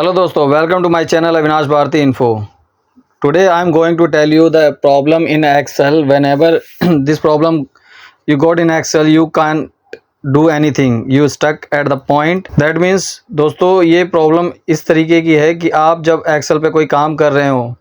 Hello dosto, welcome to my channel Avinash Bharti Info. Today I am going to tell you the problem in Excel. Whenever this problem you got in Excel, you can't do anything. You stuck at the point. That means दोस्तों ये problem इस तरीके की है कि आप जब Excel पे कोई काम कर रहे हो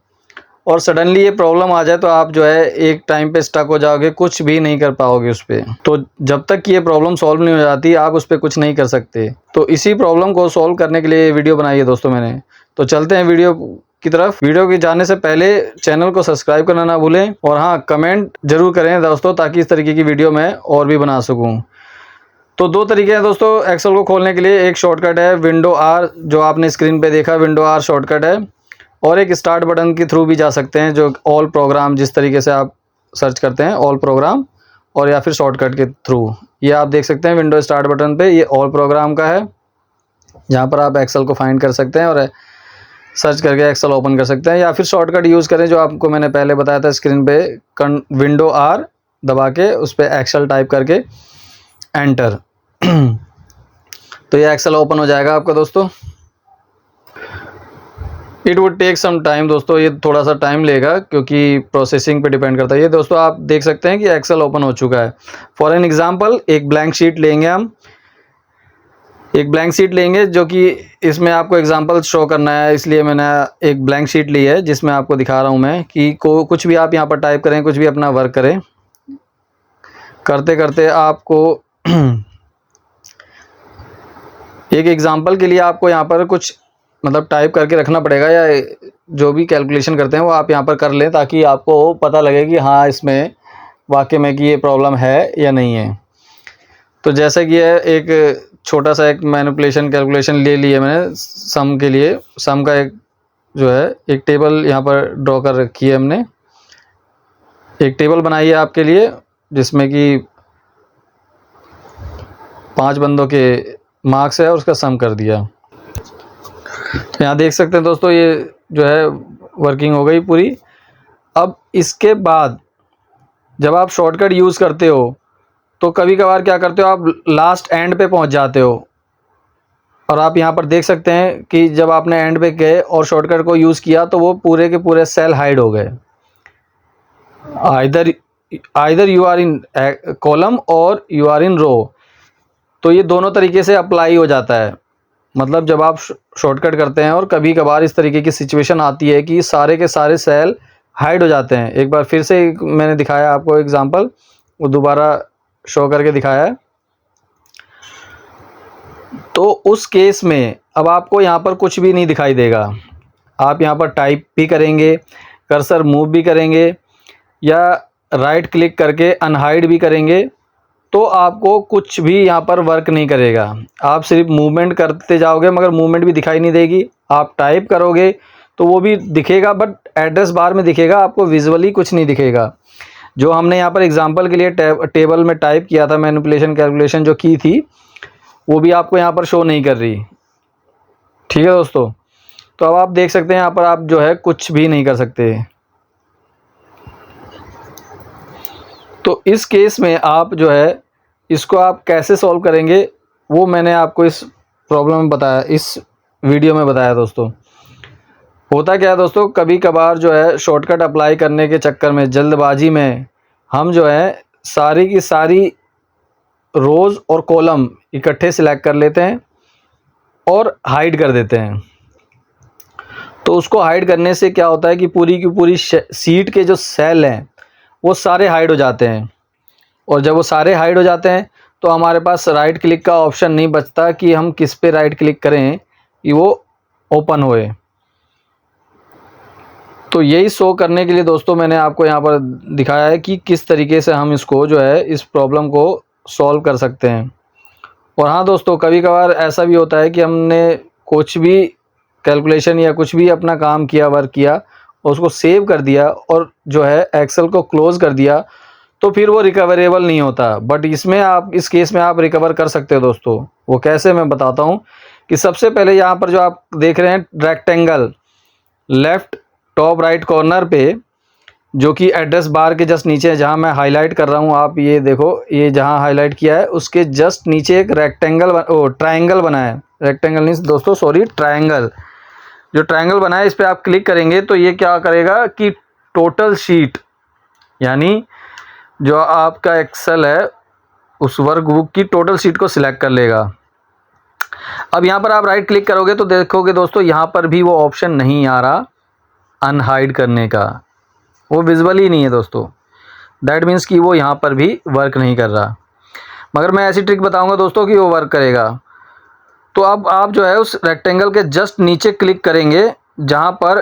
और सडनली ये प्रॉब्लम आ जाए तो आप जो है एक टाइम पे स्टक हो जाओगे, कुछ भी नहीं कर पाओगे उस पर। तो जब तक कि ये प्रॉब्लम सॉल्व नहीं हो जाती आप उस पर कुछ नहीं कर सकते। तो इसी प्रॉब्लम को सॉल्व करने के लिए ये वीडियो बनाई है दोस्तों मैंने। तो चलते हैं वीडियो की तरफ। वीडियो की जाने से पहले चैनल को सब्सक्राइब करना ना भूलें और हाँ, कमेंट जरूर करें दोस्तों, ताकि इस तरीके की वीडियो मैं और भी बना सकूँ। तो दो तरीके हैं दोस्तों एक्सेल को खोलने के लिए। एक शॉर्टकट है विंडो आर, जो आपने स्क्रीन पे देखा, विंडो आर शॉर्टकट है। और एक स्टार्ट बटन के थ्रू भी जा सकते हैं, जो ऑल प्रोग्राम, जिस तरीके से आप सर्च करते हैं ऑल प्रोग्राम, और या फिर शॉर्टकट के थ्रू। ये आप देख सकते हैं विंडो स्टार्ट बटन पे, ये ऑल प्रोग्राम का है, जहाँ पर आप एक्सेल को फाइंड कर सकते हैं और सर्च करके एक्सेल ओपन कर सकते हैं। या फिर शॉर्टकट यूज़ करें जो आपको मैंने पहले बताया था स्क्रीन पे, विंडो आर दबा के उस पर एक्सेल टाइप करके एंटर तो ये एक्सेल ओपन हो जाएगा आपका दोस्तों। It would take some time दोस्तों, ये थोड़ा सा टाइम लेगा क्योंकि प्रोसेसिंग पे डिपेंड करता है। ये दोस्तों आप देख सकते हैं कि एक्सेल ओपन हो चुका है। फॉर एन एग्जांपल एक ब्लैंक शीट लेंगे हम, एक ब्लैंक शीट लेंगे जो कि इसमें आपको एग्जांपल शो करना है, इसलिए मैंने एक ब्लैंक शीट ली है जिसमें आपको दिखा रहा हूँ मैं कि कुछ भी आप यहाँ पर टाइप करें, कुछ भी अपना वर्क करें। करते करते आपको एक एग्जांपल के लिए आपको यहाँ पर कुछ मतलब टाइप करके रखना पड़ेगा, या जो भी कैलकुलेशन करते हैं वो आप यहाँ पर कर लें, ताकि आपको पता लगे कि हाँ इसमें वाकई में कि ये प्रॉब्लम है या नहीं है। तो जैसे कि ये एक छोटा सा एक मैनिपुलेशन कैलकुलेशन ले लिया मैंने सम के लिए। सम का एक जो है एक टेबल यहाँ पर ड्रॉ कर रखी है हमने। एक टेबल बनाई है आपके लिए जिसमें कि 5 बंदों के मार्क्स है और उसका सम कर दिया। तो यहाँ देख सकते हैं दोस्तों ये जो है वर्किंग हो गई पूरी। अब इसके बाद जब आप शॉर्टकट यूज़ करते हो तो कभी कभार क्या करते हो, आप लास्ट एंड पे पहुँच जाते हो और आप यहाँ पर देख सकते हैं कि जब आपने एंड पे गए और शॉर्टकट को यूज़ किया तो वो पूरे के पूरे सेल हाइड हो गए। Either you are in column और यू आर इन रो। तो ये दोनों तरीके से अप्लाई हो जाता है। मतलब जब आप शॉर्टकट करते हैं और कभी कभार इस तरीके की सिचुएशन आती है कि सारे के सारे सेल हाइड हो जाते हैं। एक बार फिर से मैंने दिखाया आपको एग्जांपल, वो दोबारा शो करके दिखाया है। तो उस केस में अब आपको यहाँ पर कुछ भी नहीं दिखाई देगा। आप यहाँ पर टाइप भी करेंगे, कर्सर मूव भी करेंगे, या राइट क्लिक करके अनहाइड भी करेंगे, तो आपको कुछ भी यहाँ पर वर्क नहीं करेगा। आप सिर्फ मूवमेंट करते जाओगे मगर मूवमेंट भी दिखाई नहीं देगी। आप टाइप करोगे तो वो भी दिखेगा, बट एड्रेस बार में दिखेगा, आपको विजुअली कुछ नहीं दिखेगा। जो हमने यहाँ पर एग्जांपल के लिए टेबल में टाइप किया था, मैनिपुलेशन कैलकुलेशन जो की थी, वो भी आपको यहाँ पर शो नहीं कर रही। ठीक है दोस्तों, तो अब आप देख सकते हैं यहाँ पर आप जो है कुछ भी नहीं कर सकते। तो इस केस में आप जो है इसको आप कैसे सॉल्व करेंगे वो मैंने आपको इस प्रॉब्लम में बताया, इस वीडियो में बताया दोस्तों। होता क्या है दोस्तों, कभी कभार जो है शॉर्टकट अप्लाई करने के चक्कर में, जल्दबाजी में, हम जो है सारी की सारी रोज़ और कॉलम इकट्ठे सिलेक्ट कर लेते हैं और हाइड कर देते हैं। तो उसको हाइड करने से क्या होता है कि पूरी की पूरी सीट के जो सेल हैं वो सारे हाइड हो जाते हैं। और जब वो सारे हाइड हो जाते हैं तो हमारे पास राइट क्लिक का ऑप्शन नहीं बचता कि हम किस पे राइट क्लिक करें कि वो ओपन होए। तो यही शो करने के लिए दोस्तों मैंने आपको यहाँ पर दिखाया है कि किस तरीके से हम इसको जो है इस प्रॉब्लम को सॉल्व कर सकते हैं। और हाँ दोस्तों, कभी कभार ऐसा भी होता है कि हमने कुछ भी कैलकुलेशन या कुछ भी अपना काम किया, वर्क किया, और उसको सेव कर दिया और जो है एक्सेल को क्लोज़ कर दिया, तो फिर वो रिकवरेबल नहीं होता। बट इसमें आप, इस केस में आप रिकवर कर सकते हो दोस्तों। वो कैसे मैं बताता हूँ कि सबसे पहले यहाँ पर जो आप देख रहे हैं rectangle left top right corner पे, जो कि एड्रेस बार के जस्ट नीचे है, जहाँ मैं हाईलाइट कर रहा हूँ, आप ये देखो, ये जहाँ हाईलाइट किया है उसके जस्ट नीचे एक रेक्टेंगल ट्रायंगल बना है। रेक्टेंगल नहीं दोस्तों, सॉरी, ट्रायंगल। जो ट्रायंगल बना है इस पर आप क्लिक करेंगे तो ये क्या करेगा कि टोटल शीट यानी जो आपका एक्सेल है उस वर्कबुक की टोटल शीट को सिलेक्ट कर लेगा। अब यहाँ पर आप राइट क्लिक करोगे तो देखोगे दोस्तों यहाँ पर भी वो ऑप्शन नहीं आ रहा अनहाइड करने का, वो विजिबल ही नहीं है दोस्तों। दैट मीन्स कि वो यहाँ पर भी वर्क नहीं कर रहा। मगर मैं ऐसी ट्रिक बताऊंगा दोस्तों कि वो वर्क करेगा। तो अब आप जो है उस रेक्टेंगल के जस्ट नीचे क्लिक करेंगे जहाँ पर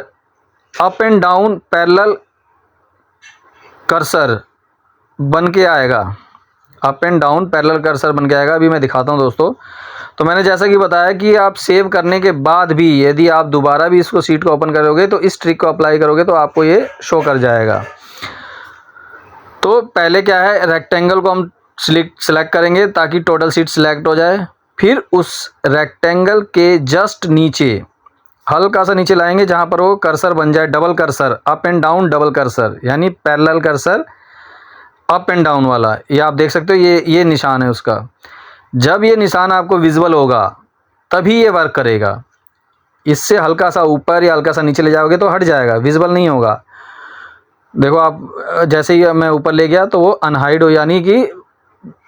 up and down parallel cursor बन के आएगा, up and down parallel cursor बन के आएगा। अभी मैं दिखाता हूँ दोस्तों। तो मैंने जैसा कि बताया कि आप सेव करने के बाद भी यदि आप दोबारा भी इसको शीट को ओपन करोगे तो इस ट्रिक को अप्लाई करोगे तो आपको ये शो कर जाएगा। तो पहले क्या है, रेक्टेंगल को हम सिलेक्ट करेंगे ताकि टोटल शीट सिलेक्ट हो जाए। फिर उस रेक्टेंगल के जस्ट नीचे हल्का सा नीचे लाएंगे जहाँ पर वो कर्सर बन जाए double cursor, up and down double cursor यानी parallel cursor up and down वाला। ये आप देख सकते हो, ये निशान है उसका। जब ये निशान आपको विजिबल होगा तभी ये वर्क करेगा। इससे हल्का सा ऊपर या हल्का सा नीचे ले जाओगे तो हट जाएगा, विजिबल नहीं होगा। देखो आप जैसे ही मैं ऊपर ले गया तो वो अनहाइड हो यानी कि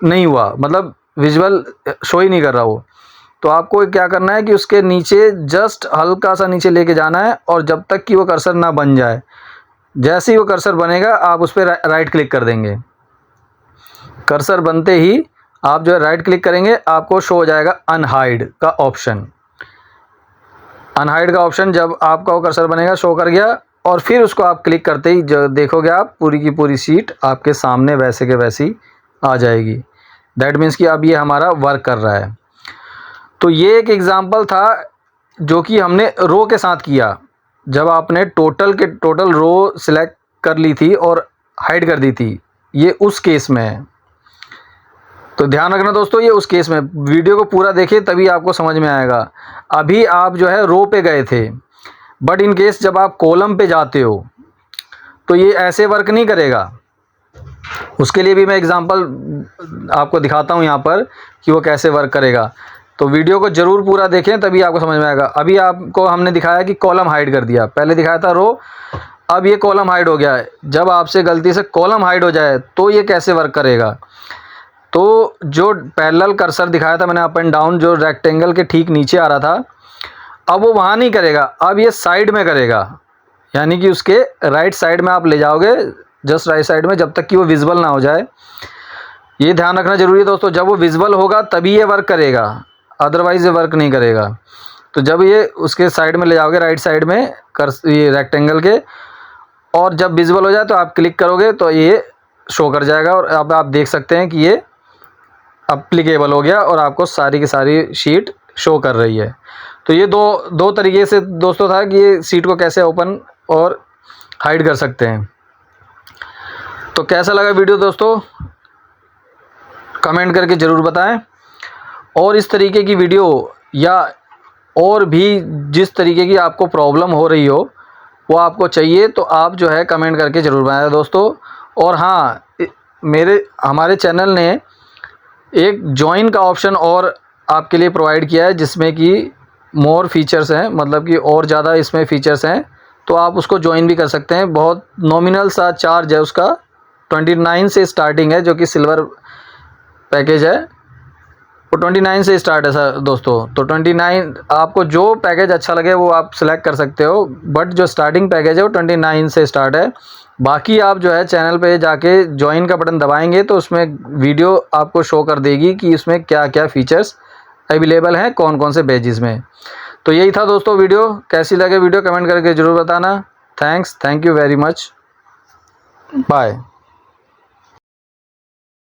नहीं हुआ, मतलब विजुअल शो ही नहीं कर रहा वो। तो आपको क्या करना है कि उसके नीचे जस्ट हल्का सा नीचे लेके जाना है और जब तक कि वो कर्सर ना बन जाए। जैसे ही वो कर्सर बनेगा आप उस पर राइट क्लिक कर देंगे। कर्सर बनते ही आप जो है राइट क्लिक करेंगे, आपको शो हो जाएगा अनहाइड का ऑप्शन। अनहाइड का ऑप्शन जब आपका वो कर्सर बनेगा शो कर गया और फिर उसको आप क्लिक करते ही जो देखोगे आप पूरी की पूरी शीट आपके सामने वैसे के वैसी आ जाएगी। दैट मीन्स कि अब ये हमारा वर्क कर रहा है। तो ये एक एग्जांपल था जो कि हमने रो के साथ किया। जब आपने टोटल रो सिलेक्ट कर ली थी और हाइड कर दी थी, ये उस केस में है। तो ध्यान रखना दोस्तों, ये उस केस में। वीडियो को पूरा देखिए तभी आपको समझ में आएगा। अभी आप जो है रो पे गए थे, बट इन केस जब आप कॉलम पे जाते हो तो ये ऐसे वर्क नहीं करेगा। उसके लिए भी मैं एग्जांपल आपको दिखाता हूँ यहाँ पर कि वो कैसे वर्क करेगा। तो वीडियो को ज़रूर पूरा देखें तभी आपको समझ में आएगा। अभी आपको हमने दिखाया कि कॉलम हाइड कर दिया, पहले दिखाया था रो, अब ये कॉलम हाइड हो गया है। जब आपसे गलती से कॉलम हाइड हो जाए तो ये कैसे वर्क करेगा। तो जो पैरेलल कर्सर दिखाया था मैंने अप एंड डाउन, जो रेक्टेंगल के ठीक नीचे आ रहा था, अब वो वहाँ नहीं करेगा, अब ये साइड में करेगा। यानी कि उसके राइट साइड में आप ले जाओगे, जस्ट राइट साइड में, जब तक कि वो विजिबल ना हो जाए। ये ध्यान रखना ज़रूरी है दोस्तों, जब वो विजिबल होगा तभी ये वर्क करेगा, अदरवाइज़ ये वर्क नहीं करेगा। तो जब ये उसके साइड में ले जाओगे राइट साइड में ये रेक्टेंगल के, और जब विजिबल हो जाए तो आप क्लिक करोगे तो ये शो कर जाएगा। और अब आप देख सकते हैं कि ये अप्लीकेबल हो गया और आपको सारी की सारी शीट शो कर रही है। तो ये दो तरीके से दोस्तों था कि ये शीट को कैसे ओपन और हाइड कर सकते हैं। तो कैसा लगा वीडियो दोस्तों, कमेंट करके ज़रूर बताएं। और इस तरीके की वीडियो या और भी जिस तरीके की आपको प्रॉब्लम हो रही हो वो आपको चाहिए तो आप जो है कमेंट करके ज़रूर बताएं दोस्तों। और हाँ, हमारे चैनल ने एक ज्वाइन का ऑप्शन और आपके लिए प्रोवाइड किया है जिसमें कि मोर फीचर्स हैं, मतलब कि और ज़्यादा इसमें फ़ीचर्स हैं। तो आप उसको ज्वाइन भी कर सकते हैं। बहुत नॉमिनल सा चार्ज है उसका, 29 से स्टार्टिंग है, जो कि सिल्वर पैकेज है। वो 29 से स्टार्ट है सर दोस्तों। तो 29, आपको जो पैकेज अच्छा लगे वो आप सिलेक्ट कर सकते हो, बट जो स्टार्टिंग पैकेज है वो 29 से स्टार्ट है। बाकी आप जो है चैनल पे जाके ज्वाइन का बटन दबाएंगे तो उसमें वीडियो आपको शो कर देगी कि इसमें क्या क्या फ़ीचर्स अवेलेबल हैं, कौन कौन से पेजेस में। तो यही था दोस्तों वीडियो। कैसी लगे वीडियो कमेंट करके ज़रूर बताना। Thank you very much, bye.